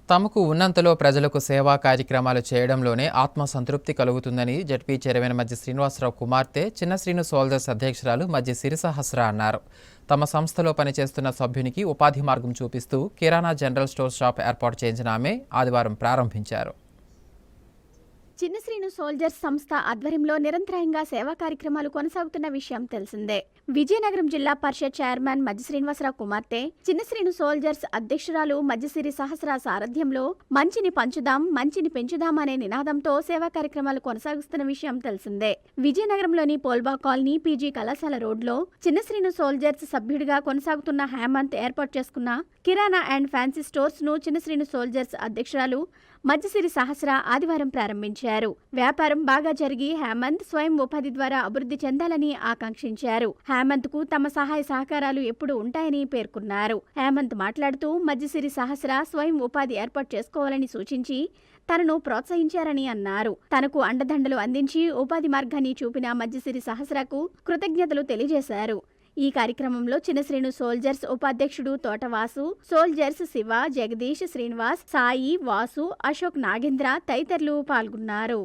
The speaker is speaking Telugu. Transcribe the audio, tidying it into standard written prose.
తమకు ఉన్నంతలో ప్రజలకు సేవా కార్యక్రమాలు చేయడంలోనే ఆత్మసంతృప్తి కలుగుతుందని జడ్పీ చైర్మన్ మధ్య శ్రీనివాసరావు కుమార్తె చిన్న శ్రీను సోల్జర్స్ అధ్యక్షురాలు మధ్య సిరిసహస్ర అన్నారు. తమ సంస్థలో పనిచేస్తున్న సభ్యునికి ఉపాధి మార్గం చూపిస్తూ కిరాణా జనరల్ స్టోర్ షాప్ ఏర్పాటు చేయించిన ఆమె ఆదివారం ప్రారంభించారు. చిన్న శ్రీను సోల్జర్స్ సంస్థ ఆధ్వర్యంలో నిరంతరాయంగా సేవా కార్యక్రమాలు కొనసాగుతున్న విషయం తెలిసిందే. విజయనగరం జిల్లా పరిషత్ చైర్మన్ మధ్య శ్రీనివాసరావు కుమార్తె చిన్న శ్రీను సోల్జర్స్ అధ్యక్షురాలు మధ్యసిరి సహస్ర సారథ్యంలో మంచిని పంచుదాం, మంచిని పెంచుదాం అనే నినాదంతో సేవా కార్యక్రమాలు కొనసాగిస్తున్న విషయం తెలిసిందే. విజయనగరంలోని పోల్బా కాలనీ పీజీ కళాశాల రోడ్లో చిన్న శ్రీను సోల్జర్స్ సభ్యుడిగా కొనసాగుతున్న హేమంత్ ఏర్పాటు చేసుకున్న కిరాణా అండ్ ఫ్యాన్సీ స్టోర్స్ ను చిన్న శ్రీను సోల్జర్స్ అధ్యక్షురాలు మధ్యసిరి సహస్ర ఆదివారం ప్రారంభించారు. వ్యాపారం బాగా జరిగి హేమంత్ స్వయం ఉపాధి ద్వారా అభివృద్ధి చెందాలని ఆకాంక్షించారు. హేమంత్ కు తమ సహాయ సహకారాలు ఎప్పుడు ఉంటాయని పేర్కొన్నారు. హేమంత్ మాట్లాడుతూ మధ్యసిరి సహస్ర స్వయం ఉపాధి ఏర్పాటు చేసుకోవాలని సూచించి తనను ప్రోత్సహించారని అన్నారు. తనకు అండదండలు అందించి ఉపాధి మార్గాన్ని చూపిన మధ్యసిరి సహస్రకు కృతజ్ఞతలు తెలియజేశారు. ఈ కార్యక్రమంలో చిన్న శ్రీను సోల్జర్స్ ఉపాధ్యక్షుడు తోటవాసు, సోల్జర్స్ శివ, జగదీష్, శ్రీనివాస్, సాయి, వాసు, అశోక్, నాగేంద్ర తదితరులు పాల్గొన్నారు.